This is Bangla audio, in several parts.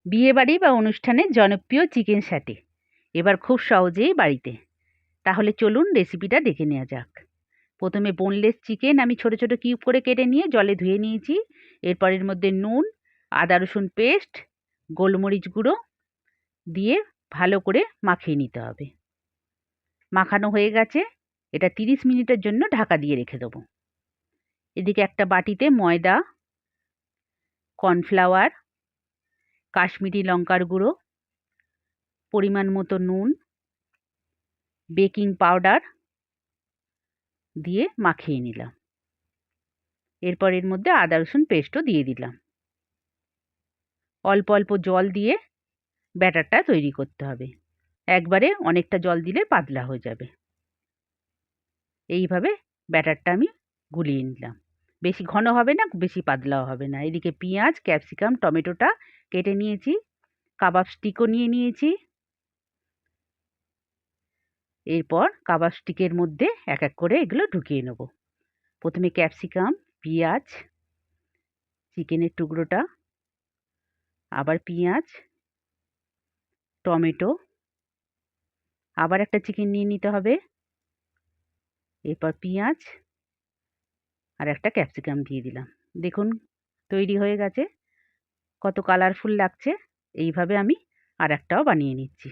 বিয়েবাড়ি বা অনুষ্ঠানে জনপ্রিয় চিকেন স্যাটে এবার খুব সহজেই বাড়িতে। তাহলে চলুন রেসিপিটা দেখে নেওয়া যাক। প্রথমে বোনলেস চিকেন আমি ছোট ছোট কিউব করে কেটে নিয়ে জলে ধুয়ে নিয়েছি। এরপর এর মধ্যে নুন, আদা রসুন পেস্ট, গোলমরিচ গুঁড়ো দিয়ে ভালো করে মাখিয়ে নিতে হবে। মাখানো হয়ে গেছে, এটা 30 মিনিটের জন্য ঢাকা দিয়ে রেখে দেবো। এদিকে একটা বাটিতে ময়দা, কর্নফ্লাওয়ার, কাশ্মীরি লঙ্কার গুঁড়ো, পরিমাণ মতো নুন, বেকিং পাউডার দিয়ে মাখিয়ে নিলাম। এরপর এর মধ্যে আদা রসুন পেস্টও দিয়ে দিলাম। অল্প অল্প জল দিয়ে ব্যাটারটা তৈরি করতে হবে। একবারে অনেকটা জল দিলে পাতলা হয়ে যাবে। এইভাবে ব্যাটারটা আমি গুলিয়ে নিলাম। বেশি ঘন হবে না, বেশি পাতলাও হবে না। এদিকে পেঁয়াজ, ক্যাপসিকাম, টমেটোটা কেটে নিয়েছি, কাবাব স্টিকও নিয়ে নিয়েছি। এরপর কাবাব স্টিকের মধ্যে এক এক করে এগুলো ঢুকিয়ে নেব। প্রথমে ক্যাপসিকাম, পেঁয়াজ, চিকেনের টুকরোটা, আবার পেঁয়াজ, টমেটো, আবার একটা চিকেন নিয়ে নিতে হবে। এরপর পেঁয়াজ আর একটা ক্যাপসিকাম দিয়ে দিলাম। দেখুন তৈরি হয়ে গেছে, কত কালারফুল লাগছে। এইভাবে আমি আর একটাও বানিয়ে নিচ্ছি।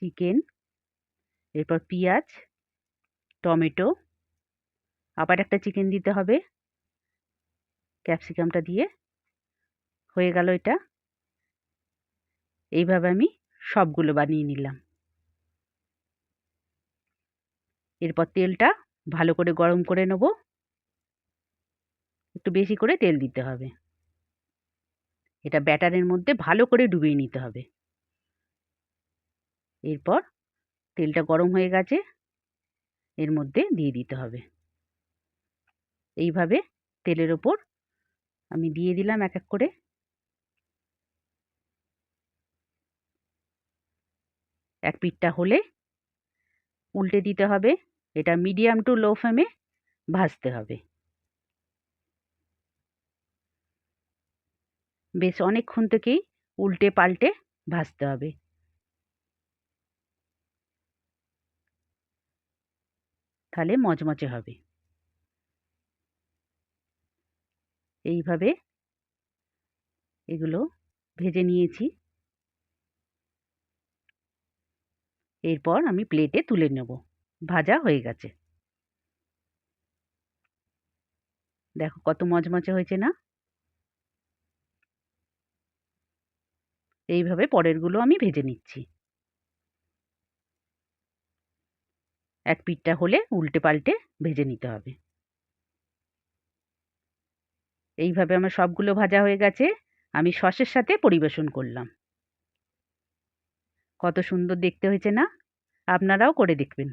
চিকেন, এরপর পেঁয়াজ, টমেটো, আবার একটা চিকেন দিতে হবে, ক্যাপসিকামটা দিয়ে হয়ে গেল এটা। এইভাবে আমি সবগুলো বানিয়ে নিলাম। এরপর তেলটা ভালো করে গরম করে নেব। একটু বেশি করে তেল দিতে হবে। এটা ব্যাটারের মধ্যে ভালো করে ডুবিয়ে নিতে হবে। এরপর তেলটা গরম হয়ে গেছে, এর মধ্যে দিয়ে দিতে হবে। এইভাবে তেলের ওপর আমি দিয়ে দিলাম এক এক করে। এক পিঠটা হলে উল্টে দিতে হবে। এটা মিডিয়াম টু লো ফ্লেমে ভাজতে হবে। বেশ অনেকক্ষণ থেকেই উল্টে পাল্টে ভাজতে হবে। তাহলে মচমচে হবে। এইভাবে এগুলো ভেজে নিয়েছি। এরপর আমি প্লেটে তুলে নেব। ভাজা হয়ে গেছে। দেখো কত মচমচে হয়েছে না? এইভাবে পরেরগুলো আমি ভেজে নিচ্ছি। এক পিঠটা হলে উল্টে পাল্টে ভেজে নিতে হবে। এইভাবে আমার সবগুলো ভাজা হয়ে গেছে। আমি সসের সাথে পরিবেশন করলাম। কত সুন্দর দেখতে হয়েছে না? আপনারাও করে দেখবেন।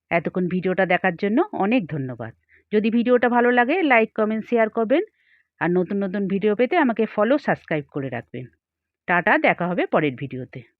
এতক্ষণ ভিডিওটা দেখার জন্য অনেক ধন্যবাদ। যদি ভিডিওটা ভালো লাগে লাইক, কমেন্ট, শেয়ার করবেন। আর নতুন নতুন ভিডিও পেতে আমাকে ফলো, সাবস্ক্রাইব করে রাখবেন। টাটা, দেখা হবে পরের ভিডিওতে।